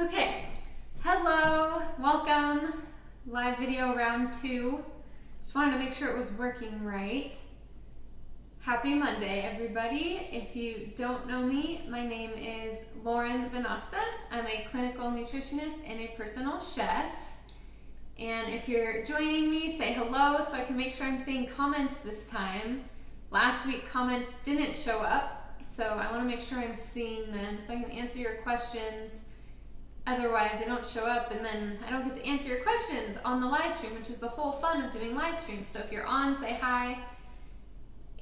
Okay, hello, welcome, live video round 2. Just wanted to make sure it was working right. Happy Monday, everybody. If you don't know me, my name is Lauren Venasta. I'm a clinical nutritionist and a personal chef. And if you're joining me, say hello so I can make sure I'm seeing comments this time. Last week comments didn't show up, so I want to make sure I'm seeing them so I can answer your questions. Otherwise, they don't show up, and then I don't get to answer your questions on the live stream, which is the whole fun of doing live streams. So if you're on, say hi.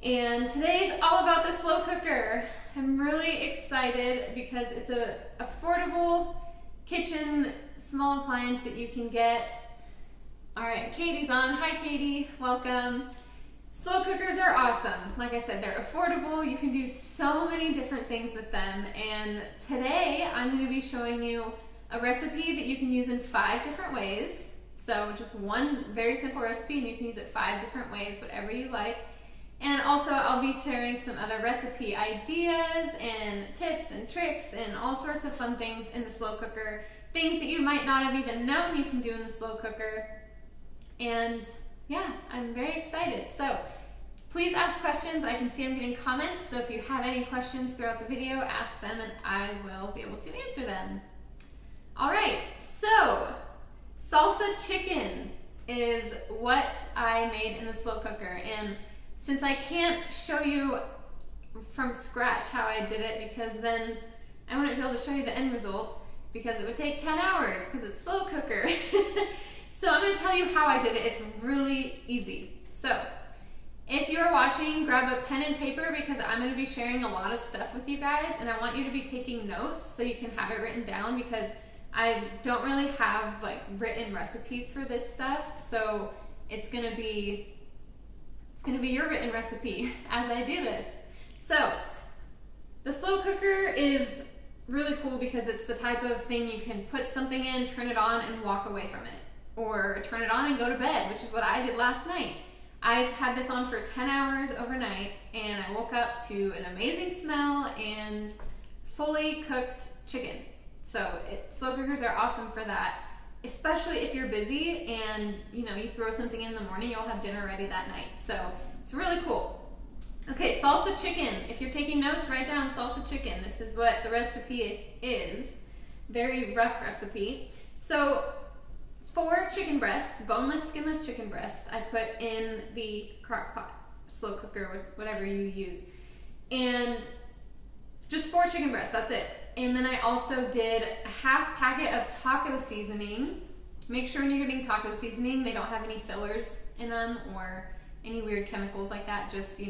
And today's all about the slow cooker. I'm really excited because it's an affordable kitchen small appliance that you can get. All right, Katie's on. Hi, Katie. Welcome. Slow cookers are awesome. Like I said, they're affordable. You can do so many different things with them. And today, I'm going to be showing you a recipe that you can use in 5 different ways. So just one very simple recipe, and you can use it 5 different ways, whatever you like. And also, I'll be sharing some other recipe ideas and tips and tricks and all sorts of fun things in the slow cooker. Things that you might not have even known you can do in the slow cooker. And yeah, I'm very excited. So please ask questions. I can see I'm getting comments, so if you have any questions throughout the video, ask them and I will be able to answer them. All right, so salsa chicken is what I made in the slow cooker. And since I can't show you from scratch how I did it, because then I wouldn't be able to show you the end result because it would take 10 hours because it's slow cooker. So I'm going to tell you how I did it. It's really easy. So if you're watching, grab a pen and paper because I'm going to be sharing a lot of stuff with you guys, and I want you to be taking notes so you can have it written down, because I don't really have like written recipes for this stuff. So it's going to be your written recipe as I do this. So the slow cooker is really cool because it's the type of thing you can put something in, turn it on, and walk away from it. Or turn it on and go to bed, which is what I did last night. I had this on for 10 hours overnight, and I woke up to an amazing smell and fully cooked chicken. So slow cookers are awesome for that, especially if you're busy and you throw something in the morning, you'll have dinner ready that night. So it's really cool. Okay, salsa chicken. If you're taking notes, write down salsa chicken. This is what the recipe is. Very rough recipe. So 4 chicken breasts, boneless, skinless chicken breasts, I put in the crock pot, slow cooker, whatever you use. And just 4 chicken breasts, that's it. And then I also did a half packet of taco seasoning. Make sure when you're getting taco seasoning, they don't have any fillers in them or any weird chemicals like that. Just,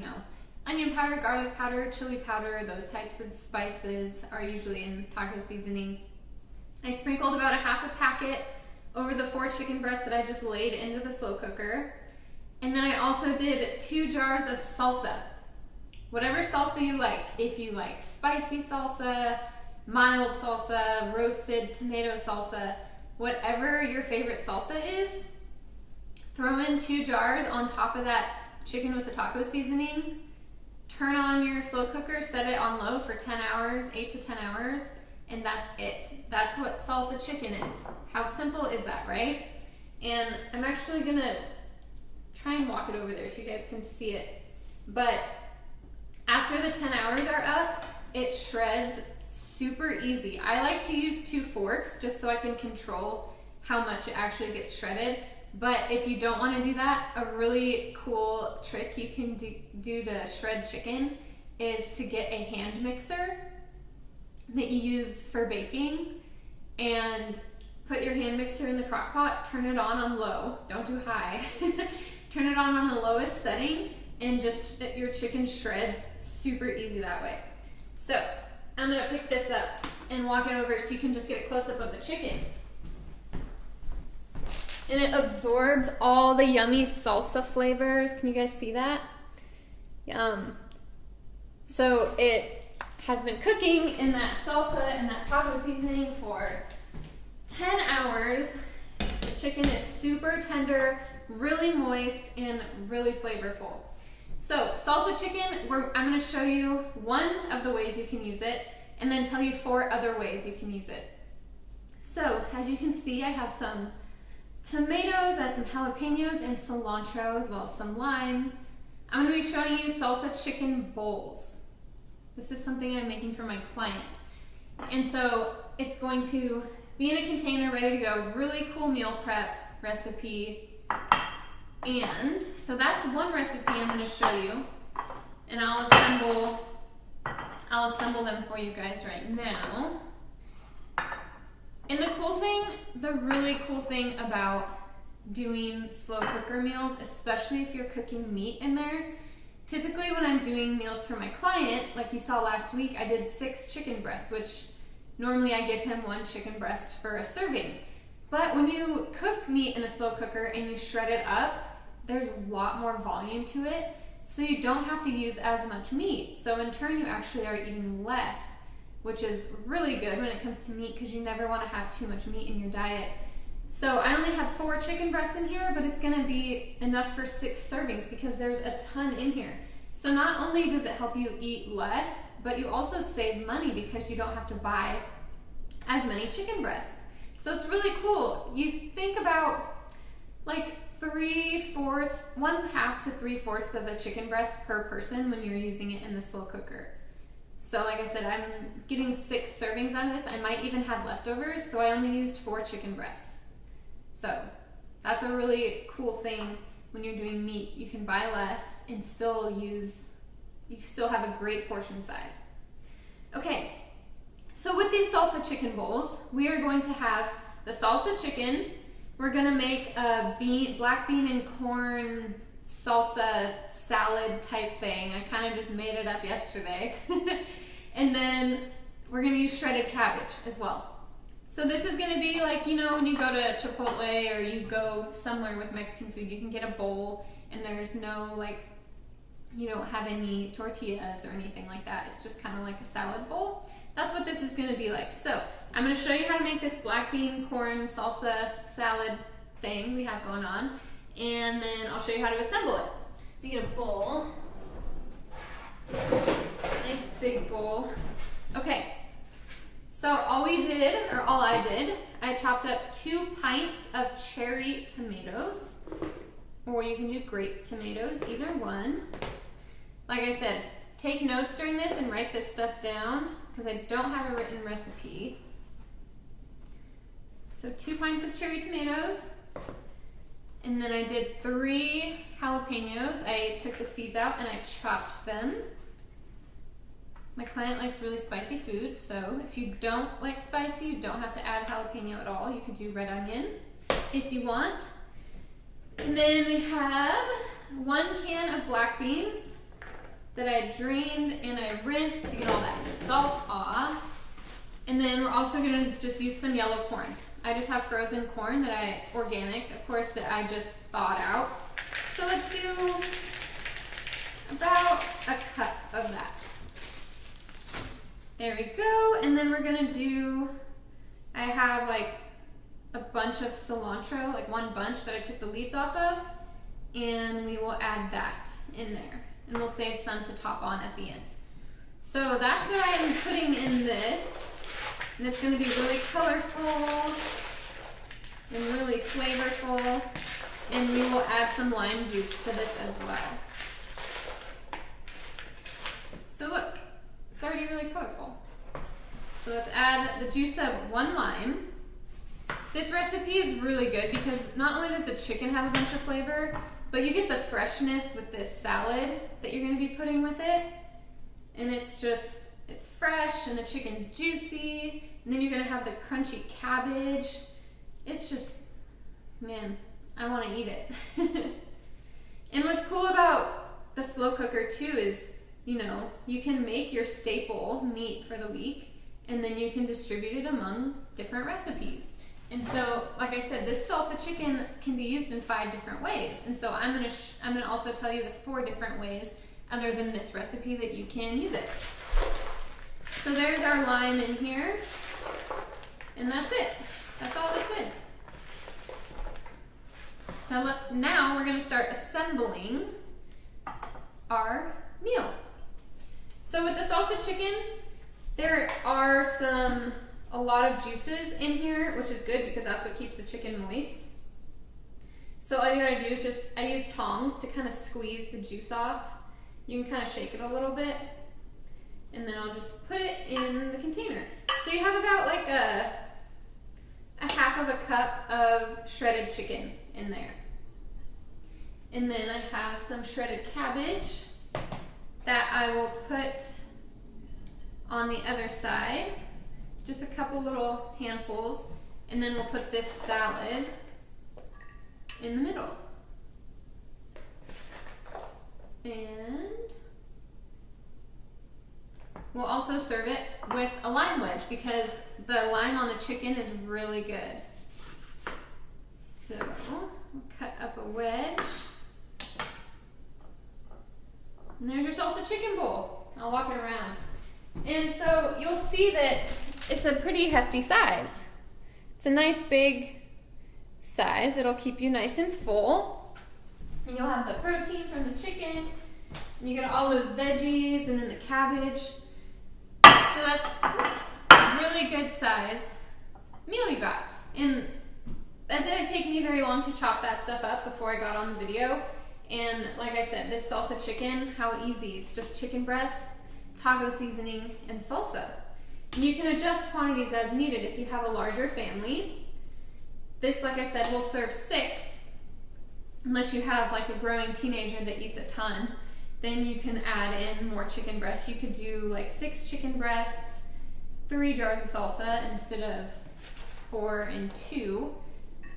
onion powder, garlic powder, chili powder, those types of spices are usually in taco seasoning. I sprinkled about a half a packet over the 4 chicken breasts that I just laid into the slow cooker. And then I also did 2 jars of salsa. Whatever salsa you like. If you like spicy salsa, mild salsa, roasted tomato salsa, whatever your favorite salsa is, throw in 2 jars on top of that chicken with the taco seasoning. Turn on your slow cooker, set it on low for 10 hours, 8 to 10 hours. And that's it. That's what salsa chicken is. How simple is that, right? And I'm actually gonna try and walk it over there so you guys can see it. But after the 10 hours are up, it shreds super easy. I like to use 2 forks just so I can control how much it actually gets shredded. But if you don't want to do that, a really cool trick you can do to shred chicken is to get a hand mixer that you use for baking, and put your hand mixer in the crock pot, turn it on low, don't do high, turn it on the lowest setting, and just your chicken shreds super easy that way. So I'm gonna pick this up and walk it over so you can just get a close-up of the chicken. And it absorbs all the yummy salsa flavors. Can you guys see that? Yum. So it has been cooking in that salsa and that taco seasoning for 10 hours. The chicken is super tender, really moist, and really flavorful. So salsa chicken, I'm going to show you one of the ways you can use it, and then tell you 4 other ways you can use it. So as you can see, I have some tomatoes, I have some jalapenos and cilantro, as well as some limes. I'm going to be showing you salsa chicken bowls. This is something I'm making for my client. And so it's going to be in a container ready to go. Really cool meal prep recipe. And so that's one recipe I'm going to show you. And I'll assemble them for you guys right now. And the really cool thing about doing slow cooker meals, especially if you're cooking meat in there, typically when I'm doing meals for my client, like you saw last week, I did 6 chicken breasts, which normally I give him 1 chicken breast for a serving. But when you cook meat in a slow cooker and you shred it up, there's a lot more volume to it, so you don't have to use as much meat. So in turn, you actually are eating less, which is really good when it comes to meat, because you never want to have too much meat in your diet. So I only have 4 chicken breasts in here, but it's gonna be enough for 6 servings because there's a ton in here. So not only does it help you eat less, but you also save money because you don't have to buy as many chicken breasts. So it's really cool. You think about like 1/2 to 3/4 of a chicken breast per person when you're using it in the slow cooker. So like I said, I'm getting 6 servings out of this. I might even have leftovers, so I only used 4 chicken breasts. So that's a really cool thing when you're doing meat. You can buy less and still have a great portion size. Okay, so with these salsa chicken bowls, we are going to have the salsa chicken. We're gonna make a black bean and corn salsa salad type thing. I kind of just made it up yesterday. And then we're gonna use shredded cabbage as well. So this is gonna be like, you know, when you go to Chipotle or you go somewhere with Mexican food, you can get a bowl and there's no, like, you don't have any tortillas or anything like that. It's just kind of like a salad bowl. That's what this is gonna be like. So I'm gonna show you how to make this black bean corn salsa salad thing we have going on. And then I'll show you how to assemble it. You get a bowl. Nice big bowl. Okay. So all I did, I chopped up 2 pints of cherry tomatoes, or you can do grape tomatoes, either one. Like I said, take notes during this and write this stuff down, because I don't have a written recipe. So 2 pints of cherry tomatoes, and then I did 3 jalapenos. I took the seeds out and I chopped them. My client likes really spicy food, so if you don't like spicy, you don't have to add jalapeno at all. You could do red onion if you want. And then we have 1 can of black beans that I drained and I rinsed to get all that salt off. And then we're also gonna just use some yellow corn. I just have frozen corn organic, of course, that I just thawed out. So let's do about a cup of that. There we go, and then we're gonna I have like a bunch of cilantro, like 1 bunch that I took the leaves off of, and we will add that in there. And we'll save some to top on at the end. So that's what I'm putting in this, and it's gonna be really colorful and really flavorful, and we will add some lime juice to this as well. So look. It's already really colorful. So let's add the juice of 1 lime. This recipe is really good because not only does the chicken have a bunch of flavor, but you get the freshness with this salad that you're gonna be putting with it. And it's fresh and the chicken's juicy. And then you're gonna have the crunchy cabbage. It's just, man, I wanna eat it. And what's cool about the slow cooker too is, you know, you can make your staple meat for the week and then you can distribute it among different recipes. And so, like I said, this salsa chicken can be used in 5 different ways. And so I'm gonna also tell you the 4 different ways other than this recipe that you can use it. So there's our lime in here, and that's it. That's all this is. So now we're gonna start assembling our meal. So with the salsa chicken, there are some a lot of juices in here, which is good because that's what keeps the chicken moist. So all you gotta do is I use tongs to kind of squeeze the juice off. You can kind of shake it a little bit, and then I'll just put it in the container. So you have about like a half of a cup of shredded chicken in there. And then I have some shredded cabbage that I will put on the other side. Just a couple little handfuls. And then we'll put this salad in the middle. And we'll also serve it with a lime wedge because the lime on the chicken is really good. So we'll cut up a wedge. And there's your salsa chicken bowl. I'll walk it around. And so you'll see that it's a pretty hefty size. It's a nice big size. It'll keep you nice and full. And you'll have the protein from the chicken. And you get all those veggies and then the cabbage. So that's a really good size meal you got. And that didn't take me very long to chop that stuff up before I got on the video. And like I said, this salsa chicken, how easy. It's just chicken breast, taco seasoning, and salsa. And you can adjust quantities as needed if you have a larger family. This, like I said, will serve 6, unless you have like a growing teenager that eats a ton. Then you can add in more chicken breasts. You could do like 6 chicken breasts, 3 jars of salsa instead of 4 and 2.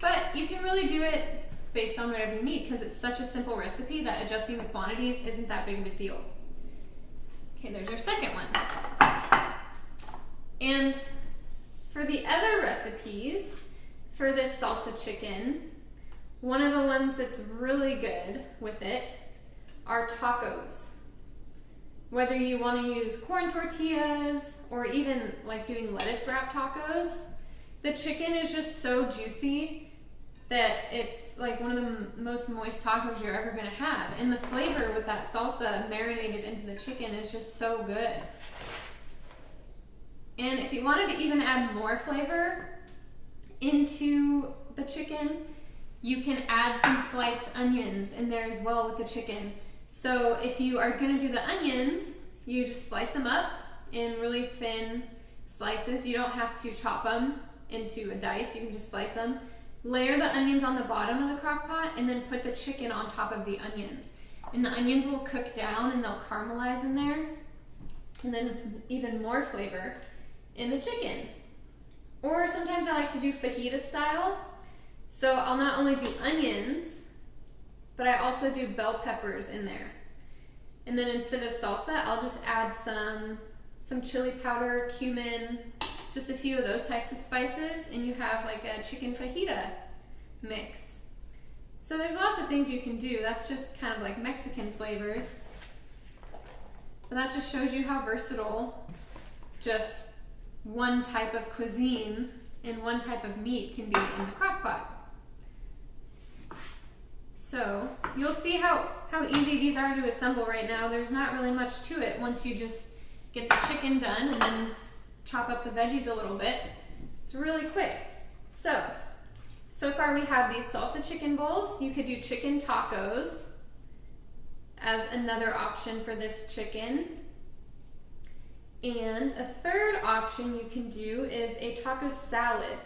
But you can really do it based on whatever you need because it's such a simple recipe that adjusting the quantities isn't that big of a deal. Okay, there's your second one. And for the other recipes for this salsa chicken, one of the ones that's really good with it are tacos. Whether you want to use corn tortillas or even like doing lettuce wrap tacos, the chicken is just so juicy that it's like one of the most moist tacos you're ever going to have. And the flavor with that salsa marinated into the chicken is just so good. And if you wanted to even add more flavor into the chicken, you can add some sliced onions in there as well with the chicken. So if you are going to do the onions, you just slice them up in really thin slices. You don't have to chop them into a dice, you can just slice them. Layer the onions on the bottom of the crock pot and then put the chicken on top of the onions. And the onions will cook down and they'll caramelize in there. And then there's even more flavor in the chicken. Or sometimes I like to do fajita style. So I'll not only do onions, but I also do bell peppers in there. And then instead of salsa, I'll just add some chili powder, cumin, just a few of those types of spices, and you have like a chicken fajita mix. So there's lots of things you can do. That's just kind of like Mexican flavors. But that just shows you how versatile just one type of cuisine and one type of meat can be in the crock pot. So you'll see how easy these are to assemble right now. There's not really much to it once you just get the chicken done and then chop up the veggies a little bit. It's really quick. So far we have these salsa chicken bowls. You could do chicken tacos as another option for this chicken. And a third option you can do is a taco salad.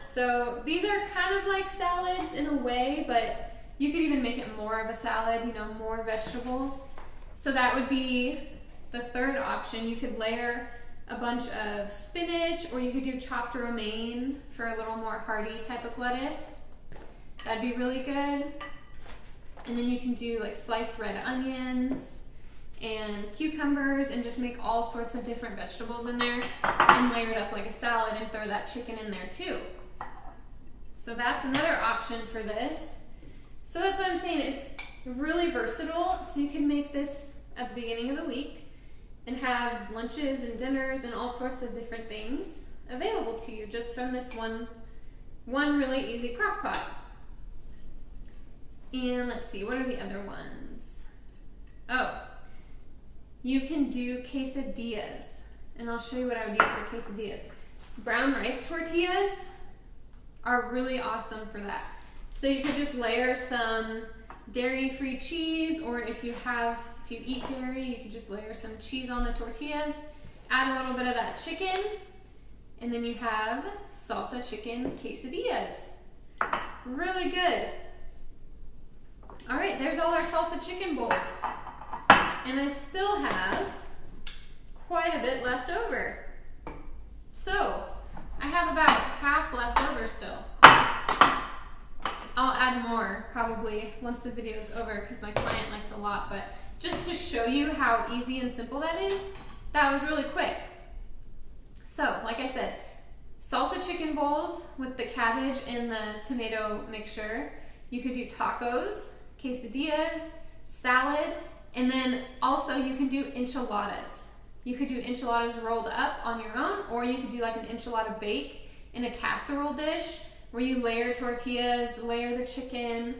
So these are kind of like salads in a way, but you could even make it more of a salad, you know, more vegetables. So that would be the third option. You could layer a bunch of spinach, or you could do chopped romaine for a little more hearty type of lettuce. That'd be really good. And then you can do like sliced red onions and cucumbers and just make all sorts of different vegetables in there and layer it up like a salad and throw that chicken in there too. So that's another option for this. So that's what I'm saying, it's really versatile. So you can make this at the beginning of the week and have lunches and dinners and all sorts of different things available to you just from this one really easy crock pot. And let's see, what are the other ones? Oh, you can do quesadillas, and I'll show you what I would use for quesadillas. Brown rice tortillas are really awesome for that. So you could just layer some dairy-free cheese, or if you eat dairy, you could just layer some cheese on the tortillas, add a little bit of that chicken, and then you have salsa chicken quesadillas. Really good. All right, there's all our salsa chicken bowls. And I still have quite a bit left over. So I have about half left over still. I'll add more probably once the video's over because my client likes a lot, but just to show you how easy and simple that is, that was really quick. So, like I said, salsa chicken bowls with the cabbage and the tomato mixture. You could do tacos, quesadillas, salad, and then also you can do enchiladas. You could do enchiladas rolled up on your own, or you could do like an enchilada bake in a casserole dish where you layer tortillas, layer the chicken,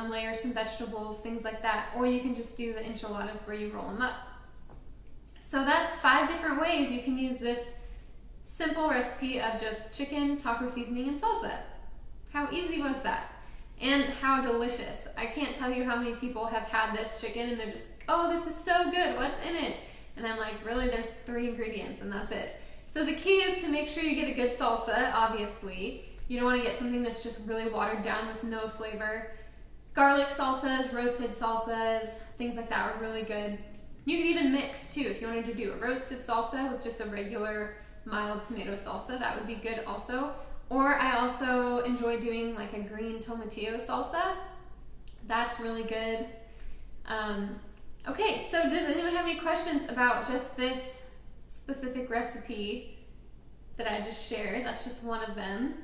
layer some vegetables, things like that. Or you can just do the enchiladas where you roll them up. So that's 5 different ways you can use this simple recipe of just chicken, taco seasoning, and salsa. How easy was that? And how delicious. I can't tell you how many people have had this chicken and they're just, oh, this is so good, what's in it? And I'm like, really, there's 3 ingredients and that's it. So the key is to make sure you get a good salsa, obviously. You don't want to get something that's just really watered down with no flavor. Garlic salsas, roasted salsas, things like that are really good. You could even mix too. If you wanted to do a roasted salsa with just a regular mild tomato salsa, that would be good also. Or I also enjoy doing like a green tomatillo salsa. That's really good. Okay, so does anyone have any questions about just this specific recipe that I just shared? That's just one of them.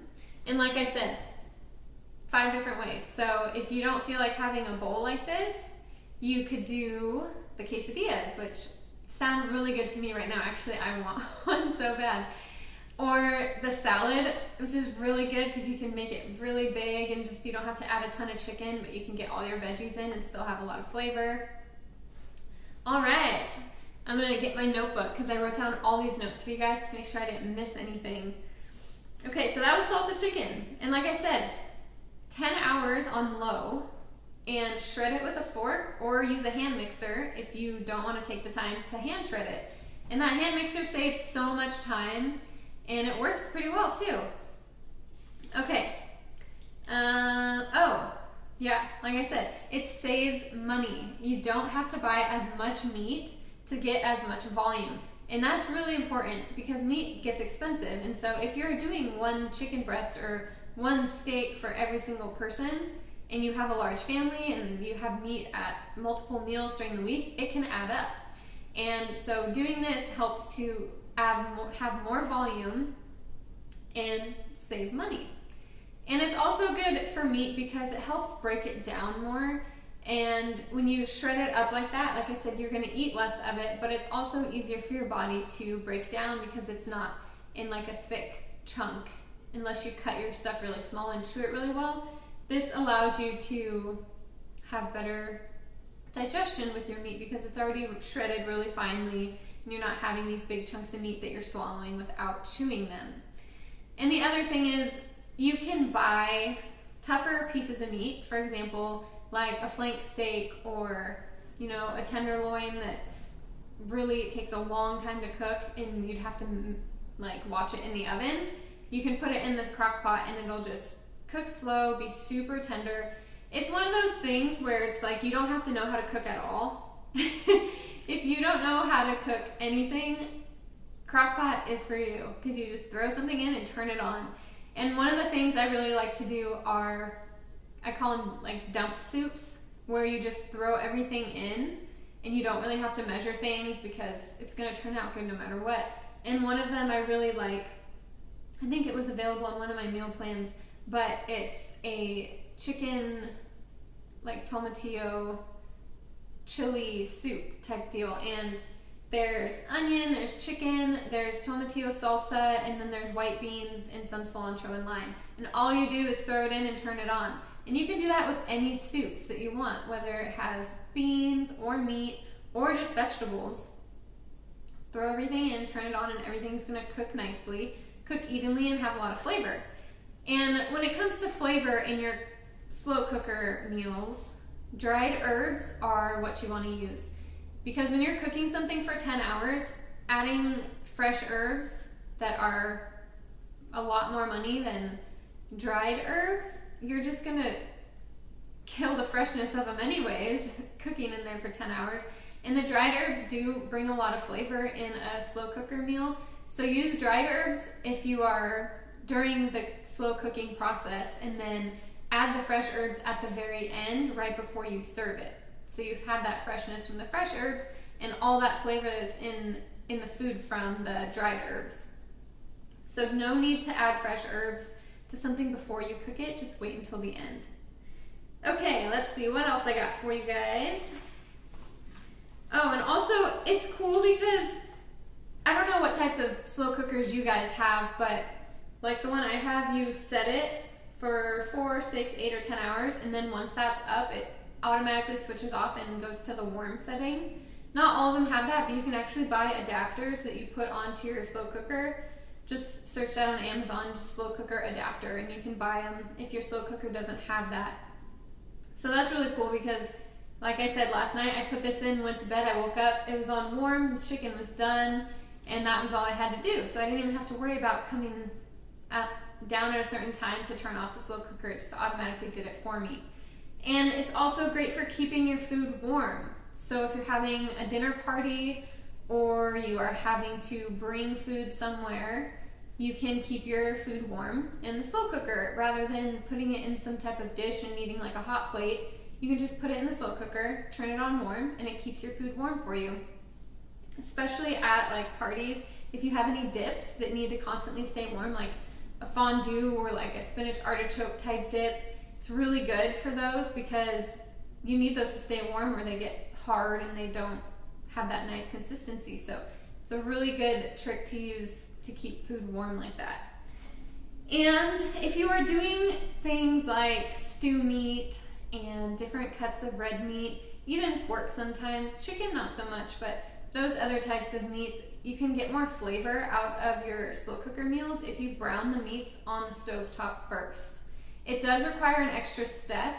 And like I said, 5 different ways. So if you don't feel like having a bowl like this, you could do the quesadillas, which sound really good to me right now. Actually, I want one so bad. Or the salad, which is really good because you can make it really big and just you don't have to add a ton of chicken, but you can get all your veggies in and still have a lot of flavor. All right, I'm gonna get my notebook because I wrote down all these notes for you guys to make sure I didn't miss anything. Okay, so that was salsa chicken. And like I said, 10 hours on low, and shred it with a fork or use a hand mixer if you don't want to take the time to hand shred it. And that hand mixer saves so much time and it works pretty well too. Okay. Oh, yeah, like I said, it saves money. You don't have to buy as much meat to get as much volume. And that's really important because meat gets expensive. And so if you're doing 1 chicken breast or 1 steak for every single person, and you have a large family and you have meat at multiple meals during the week, it can add up. And so doing this helps to have more volume and save money. And it's also good for meat because it helps break it down more. And when you shred it up like that, like I said, you're gonna eat less of it, but it's also easier for your body to break down because it's not in like a thick chunk unless you cut your stuff really small and chew it really well. This allows you to have better digestion with your meat because it's already shredded really finely and you're not having these big chunks of meat that you're swallowing without chewing them. And the other thing is you can buy tougher pieces of meat, for example, like a flank steak or, you know, a tenderloin that's really takes a long time to cook and you'd have to like watch it in the oven. You can put it in the crock pot and it'll just cook slow, be super tender. It's one of those things where it's like you don't have to know how to cook at all. If you don't know how to cook anything, crock pot is for you because you just throw something in and turn it on. And one of the things I really like to do are, I call them like dump soups, where you just throw everything in and you don't really have to measure things because it's gonna turn out good no matter what. And one of them I really like, I think it was available on one of my meal plans, but it's a chicken, like tomatillo chili soup type deal. And there's onion, there's chicken, there's tomatillo salsa, and then there's white beans and some cilantro and lime. And all you do is throw it in and turn it on. And you can do that with any soups that you want, whether it has beans or meat or just vegetables. Throw everything in, turn it on, and everything's gonna cook nicely. cook evenly and have a lot of flavor. And when it comes to flavor in your slow cooker meals, dried herbs are what you want to use. Because when you're cooking something for 10 hours, adding fresh herbs that are a lot more money than dried herbs, you're just gonna kill the freshness of them anyways, cooking in there for 10 hours. And the dried herbs do bring a lot of flavor in a slow cooker meal. So use dried herbs if you are during the slow cooking process, and then add the fresh herbs at the very end right before you serve it. So you've had that freshness from the fresh herbs and all that flavor that's in the food from the dried herbs. So no need to add fresh herbs to something before you cook it, just wait until the end. Okay, let's see what else I got for you guys. Oh, and also it's cool because I don't know what types of slow cookers you guys have, but like the one I have, you set it for 4, 6, 8, or 10 hours, and then once that's up, it automatically switches off and goes to the warm setting. Not all of them have that, but you can actually buy adapters that you put onto your slow cooker. Just search that on Amazon, just slow cooker adapter, and you can buy them if your slow cooker doesn't have that. So that's really cool because, like I said last night, I put this in, went to bed, I woke up, it was on warm, the chicken was done, and that was all I had to do. So I didn't even have to worry about coming down at a certain time to turn off the slow cooker. It just automatically did it for me. And it's also great for keeping your food warm. So if you're having a dinner party or you are having to bring food somewhere, you can keep your food warm in the slow cooker rather than putting it in some type of dish and needing like a hot plate. You can just put it in the slow cooker, turn it on warm, and it keeps your food warm for you. Especially at like parties, if you have any dips that need to constantly stay warm, like a fondue or like a spinach artichoke type dip, it's really good for those because you need those to stay warm or they get hard and they don't have that nice consistency. So it's a really good trick to use to keep food warm like that. And if you are doing things like stew meat and different cuts of red meat, even pork sometimes, chicken not so much, but those other types of meats, you can get more flavor out of your slow cooker meals if you brown the meats on the stovetop first. It does require an extra step,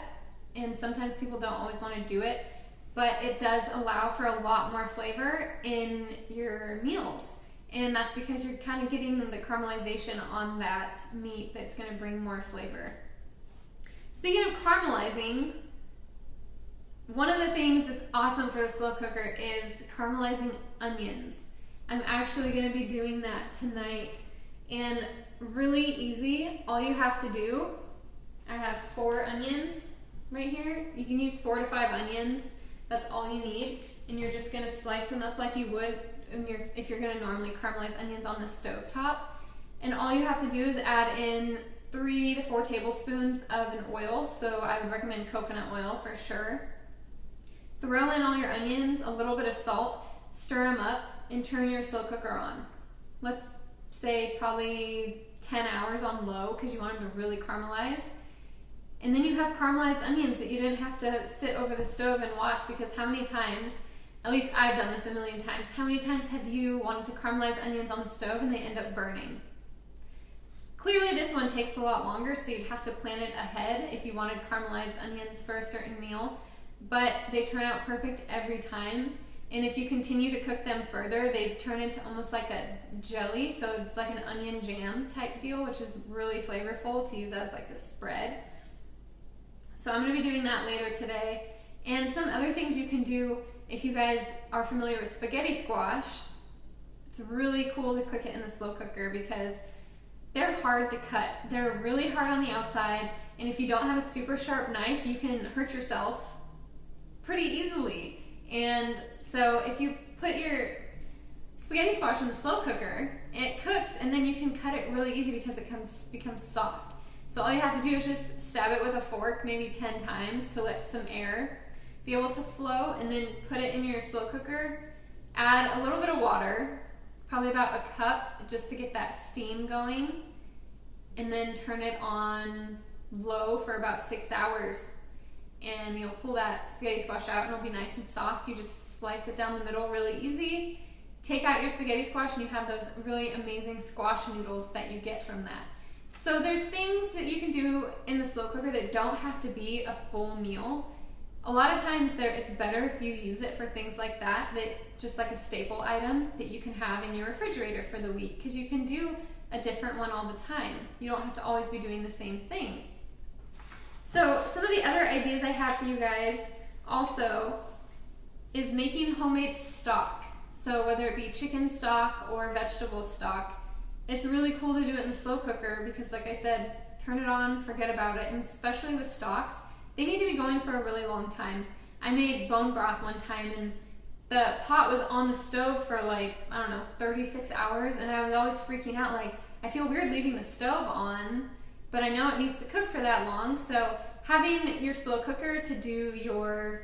and sometimes people don't always want to do it, but it does allow for a lot more flavor in your meals. And that's because you're kind of getting the caramelization on that meat that's going to bring more flavor. Speaking of caramelizing, one of the things that's awesome for the slow cooker is caramelizing onions. I'm actually going to be doing that tonight, and really easy. All you have to do, I have 4 onions right here. You can use 4 to 5 onions. That's all you need, and you're just going to slice them up like you would if you're going to normally caramelize onions on the stove top. And all you have to do is add in 3 to 4 tablespoons of an oil, so I would recommend coconut oil for sure. Throw in all your onions, a little bit of salt, stir them up, and turn your slow cooker on. Let's say probably 10 hours on low because you want them to really caramelize. And then you have caramelized onions that you didn't have to sit over the stove and watch, because how many times, at least I've done this a million times, how many times have you wanted to caramelize onions on the stove and they end up burning? Clearly this one takes a lot longer, so you'd have to plan it ahead if you wanted caramelized onions for a certain meal, but they turn out perfect every time. And if you continue to cook them further, they turn into almost like a jelly, so it's like an onion jam type deal, which is really flavorful to use as like a spread. So I'm going to be doing that later today. And some other things you can do if you guys are familiar with spaghetti squash. It's really cool to cook it in the slow cooker because they're hard to cut. They're really hard on the outside, and if you don't have a super sharp knife, you can hurt yourself pretty easily. And so if you put your spaghetti squash in the slow cooker, it cooks, and then you can cut it really easy because it becomes soft. So all you have to do is just stab it with a fork maybe 10 times to let some air be able to flow, and then put it in your slow cooker. Add a little bit of water, probably about a cup, just to get that steam going, and then turn it on low for about 6 hours. And you'll pull that spaghetti squash out and it'll be nice and soft. You just slice it down the middle really easy, take out your spaghetti squash and you have those really amazing squash noodles that you get from that. So there's things that you can do in the slow cooker that don't have to be a full meal. A lot of times it's better if you use it for things like that, just like a staple item that you can have in your refrigerator for the week, because you can do a different one all the time. You don't have to always be doing the same thing. So some of the other ideas I have for you guys also is making homemade stock. So whether it be chicken stock or vegetable stock, it's really cool to do it in the slow cooker because, like I said, turn it on, forget about it, and especially with stocks, they need to be going for a really long time. I made bone broth one time and the pot was on the stove for like, I don't know, 36 hours, and I was always freaking out, like, I feel weird leaving the stove on, but I know it needs to cook for that long. So having your slow cooker to do your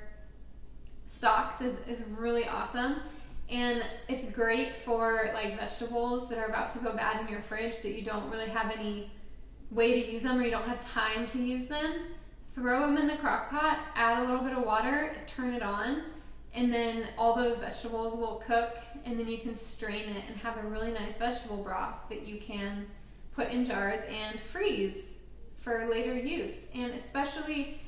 stocks is really awesome. And it's great for like vegetables that are about to go bad in your fridge that you don't really have any way to use them or you don't have time to use them. Throw them in the crock pot, add a little bit of water, turn it on, and then all those vegetables will cook, and then you can strain it and have a really nice vegetable broth that you can put in jars and freeze for later use. And especially,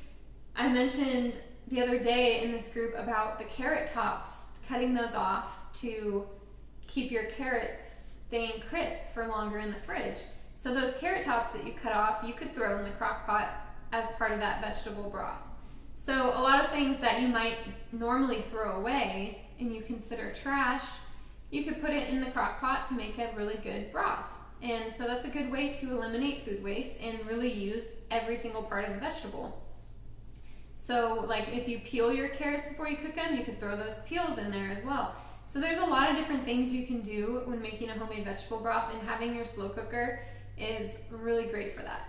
I mentioned the other day in this group about the carrot tops, cutting those off to keep your carrots staying crisp for longer in the fridge. So those carrot tops that you cut off, you could throw in the crock pot as part of that vegetable broth. So a lot of things that you might normally throw away and you consider trash, you could put it in the crock pot to make a really good broth. And so that's a good way to eliminate food waste and really use every single part of the vegetable. So like if you peel your carrots before you cook them, you could throw those peels in there as well. So there's a lot of different things you can do when making a homemade vegetable broth, and having your slow cooker is really great for that.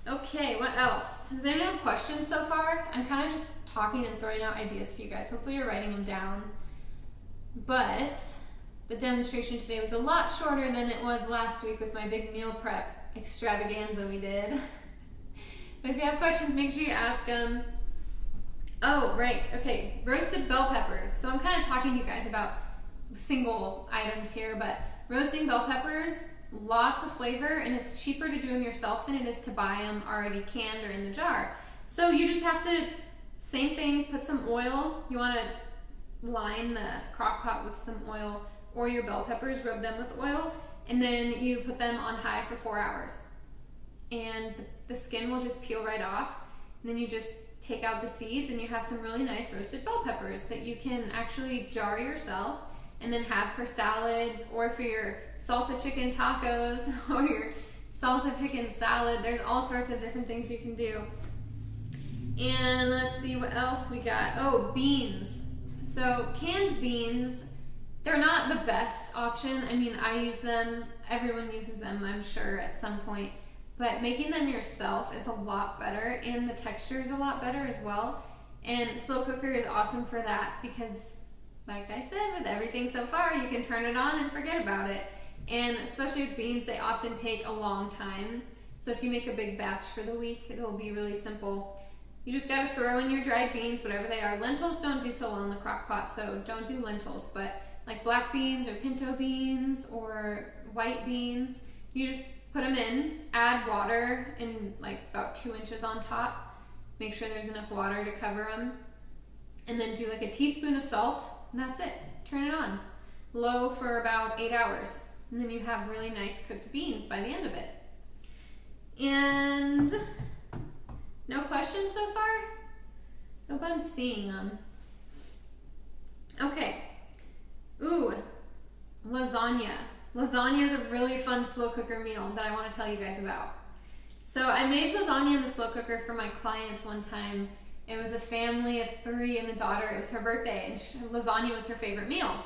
Okay, what else? Does anyone have questions so far? I'm kind of just talking and throwing out ideas for you guys. Hopefully you're writing them down. But the demonstration today was a lot shorter than it was last week with my big meal prep extravaganza we did. But if you have questions, make sure you ask them. Oh, right, okay, roasted bell peppers. So I'm kind of talking to you guys about single items here, but roasting bell peppers, lots of flavor, and it's cheaper to do them yourself than it is to buy them already canned or in the jar. So you just have to, same thing, put some oil. You want to line the crock pot with some oil, or your bell peppers, rub them with oil, and then you put them on high for 4 hours. And the skin will just peel right off. And then you just take out the seeds and you have some really nice roasted bell peppers that you can actually jar yourself and then have for salads or for your salsa chicken tacos or your salsa chicken salad. There's all sorts of different things you can do. And let's see what else we got. Oh, beans. So canned beans, they're not the best option. I mean, I use them, everyone uses them, I'm sure, at some point. But making them yourself is a lot better, and the texture is a lot better as well. And slow cooker is awesome for that because, like I said, with everything so far, you can turn it on and forget about it. And especially with beans, they often take a long time. So if you make a big batch for the week, it'll be really simple. You just gotta throw in your dried beans, whatever they are. Lentils don't do so well in the crock pot, so don't do lentils. But like black beans or pinto beans or white beans, you just put them in, add water in like about 2 inches on top. Make sure there's enough water to cover them. And then do like a teaspoon of salt, and that's it. Turn it on. Low for about 8 hours. And then you have really nice cooked beans by the end of it. And no questions so far? Hope I'm seeing them. Okay. Ooh, lasagna. Lasagna is a really fun slow cooker meal that I want to tell you guys about. So I made lasagna in the slow cooker for my clients one time. It was a family of 3 and the daughter, it was her birthday, and lasagna was her favorite meal.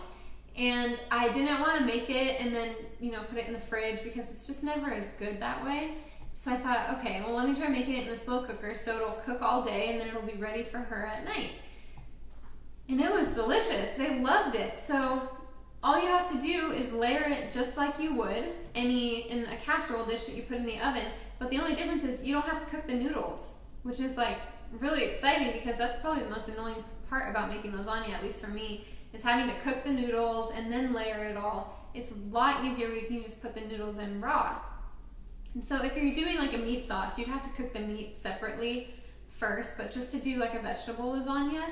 And I didn't want to make it and then, put it in the fridge because it's just never as good that way. So I thought, okay, well, let me try making it in the slow cooker so it'll cook all day and then it'll be ready for her at night. And it was delicious. They loved it. So all you have to do is layer it just like you would in a casserole dish that you put in the oven. But the only difference is you don't have to cook the noodles, which is like really exciting because that's probably the most annoying part about making lasagna, at least for me, is having to cook the noodles and then layer it all. It's a lot easier when you can just put the noodles in raw. And so if you're doing like a meat sauce, you'd have to cook the meat separately first, but just to do like a vegetable lasagna,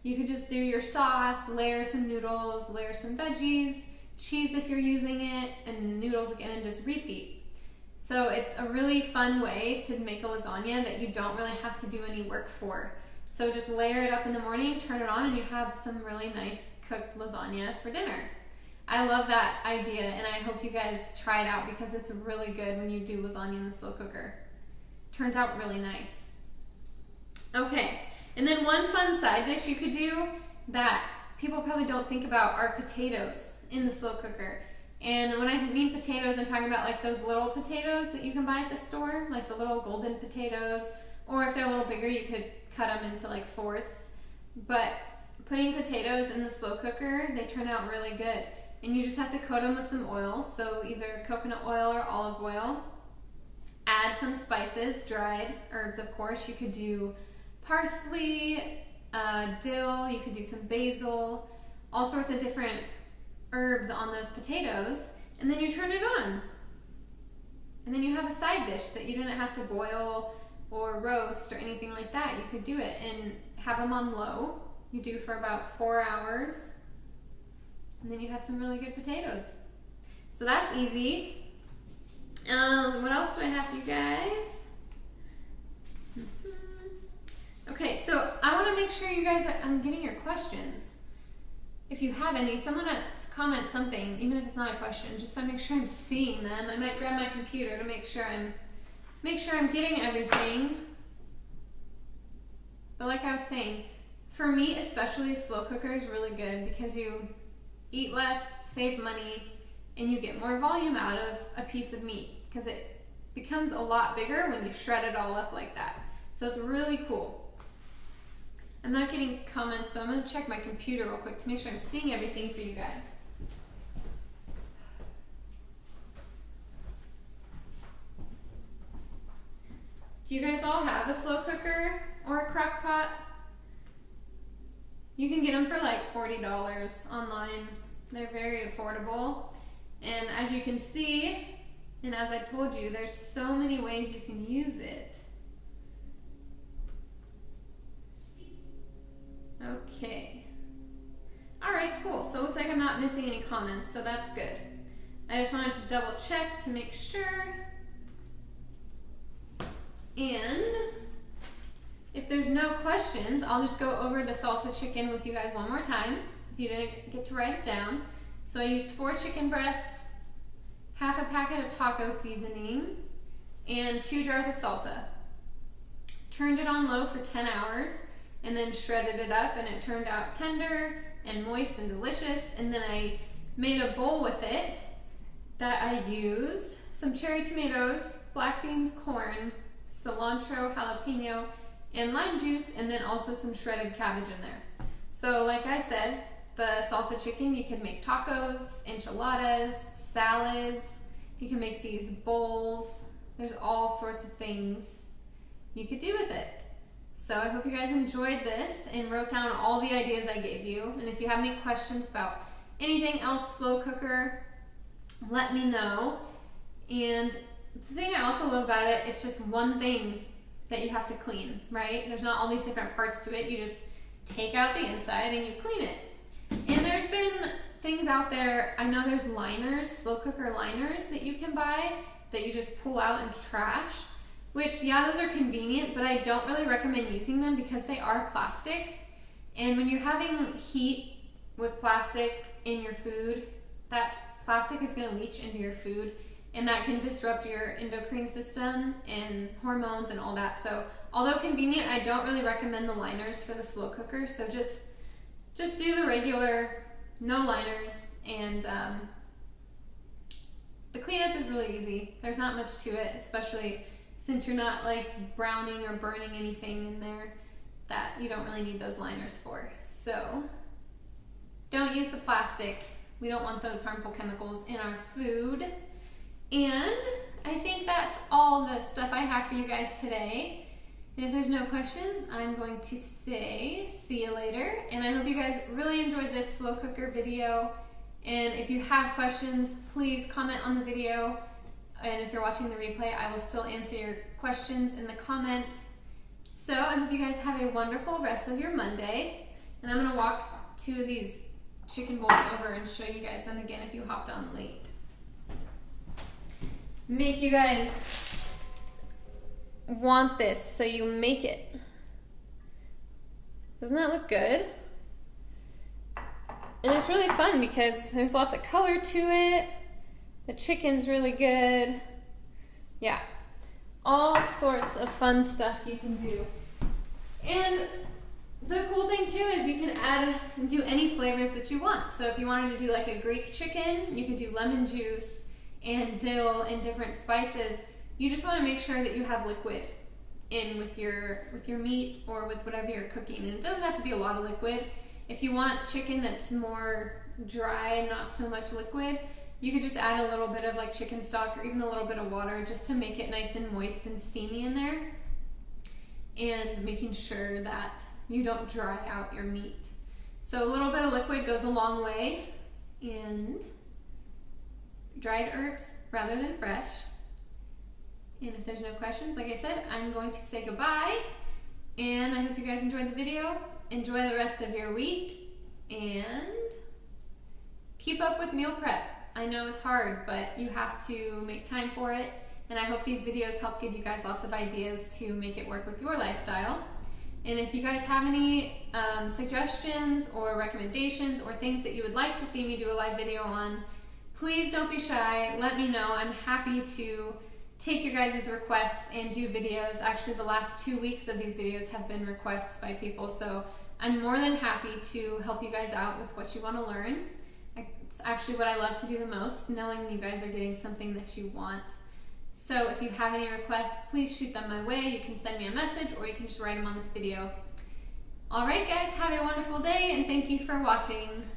you could just do your sauce, layer some noodles, layer some veggies, cheese if you're using it, and noodles again, and just repeat. So it's a really fun way to make a lasagna that you don't really have to do any work for. So just layer it up in the morning, turn it on, and you have some really nice cooked lasagna for dinner. I love that idea, and I hope you guys try it out because it's really good when you do lasagna in the slow cooker. Turns out really nice. Okay, and then one fun side dish you could do that people probably don't think about are potatoes in the slow cooker. And when I mean potatoes, I'm talking about like those little potatoes that you can buy at the store, like the little golden potatoes, or if they're a little bigger, you could cut them into like fourths. But putting potatoes in the slow cooker, they turn out really good. And you just have to coat them with some oil, so either coconut oil or olive oil. Add some spices, dried herbs of course. You could do parsley, dill, you could do some basil, all sorts of different herbs on those potatoes, and then you turn it on. And then you have a side dish that you didn't have to boil or roast or anything like that. You could do it and have them on low. You do for about 4 hours. And then you have some really good potatoes. So that's easy. What else do I have for you guys? Okay, so I want to make sure you guys, I'm getting your questions. If you have any, someone comment something, even if it's not a question, just so I make sure I'm seeing them. I might grab my computer to make sure I'm getting everything. But like I was saying, for me especially, slow cooker is really good because you eat less, save money, and you get more volume out of a piece of meat because it becomes a lot bigger when you shred it all up like that. So it's really cool. I'm not getting comments, so I'm going to check my computer real quick to make sure I'm seeing everything for you guys. Do you guys all have a slow cooker or a crock pot? You can get them for like $40 online. They're very affordable. And as you can see, and as I told you, there's so many ways you can use it. Okay. Alright, cool. So it looks like I'm not missing any comments, so that's good. I just wanted to double check to make sure. And if there's no questions, I'll just go over the salsa chicken with you guys one more time, if you didn't get to write it down. So I used 4 chicken breasts, half a packet of taco seasoning, and 2 jars of salsa. Turned it on low for 10 hours, and then shredded it up, and it turned out tender and moist and delicious. And then I made a bowl with it that I used some cherry tomatoes, black beans, corn, cilantro, jalapeno, and lime juice, and then also some shredded cabbage in there. So like I said, the salsa chicken, you can make tacos, enchiladas, salads. You can make these bowls. There's all sorts of things you could do with it. So I hope you guys enjoyed this and wrote down all the ideas I gave you. And if you have any questions about anything else slow cooker, let me know. And the thing I also love about it, it's just one thing that you have to clean, right? There's not all these different parts to it. You just take out the inside and you clean it. And there's been things out there, I know there's liners, slow cooker liners that you can buy that you just pull out and trash, which, yeah, those are convenient, but I don't really recommend using them because they are plastic. And when you're having heat with plastic in your food, that plastic is going to leach into your food, and that can disrupt your endocrine system and hormones and all that. So although convenient, I don't really recommend the liners for the slow cooker. So just do the regular, no liners, and the cleanup is really easy. There's not much to it, especially since you're not like browning or burning anything in there that you don't really need those liners for. So don't use the plastic. We don't want those harmful chemicals in our food. And I think that's all the stuff I have for you guys today. And if there's no questions, I'm going to say see you later. And I hope you guys really enjoyed this slow cooker video. And if you have questions, please comment on the video. And if you're watching the replay, I will still answer your questions in the comments. So I hope you guys have a wonderful rest of your Monday. And I'm gonna walk 2 of these chicken bowls over and show you guys them again if you hopped on late. Make you guys want this, so you make it. Doesn't that look good? And it's really fun because there's lots of color to it. The chicken's really good. Yeah, all sorts of fun stuff you can do. And the cool thing too is you can add and do any flavors that you want. So if you wanted to do like a Greek chicken, you could do lemon juice and dill and different spices. You just want to make sure that you have liquid in with your meat or with whatever you're cooking. And it doesn't have to be a lot of liquid. If you want chicken that's more dry, not so much liquid, you could just add a little bit of like chicken stock or even a little bit of water just to make it nice and moist and steamy in there. And making sure that you don't dry out your meat. So a little bit of liquid goes a long way. And dried herbs rather than fresh. And if there's no questions, like I said, I'm going to say goodbye. And I hope you guys enjoyed the video. Enjoy the rest of your week. And keep up with meal prep. I know it's hard, but you have to make time for it. And I hope these videos help give you guys lots of ideas to make it work with your lifestyle. And if you guys have any suggestions or recommendations or things that you would like to see me do a live video on, please don't be shy. Let me know. I'm happy to take your guys' requests and do videos. Actually, the last 2 weeks of these videos have been requests by people, so I'm more than happy to help you guys out with what you want to learn. It's actually what I love to do the most, knowing you guys are getting something that you want. So if you have any requests, please shoot them my way. You can send me a message or you can just write them on this video. All right, guys, have a wonderful day and thank you for watching.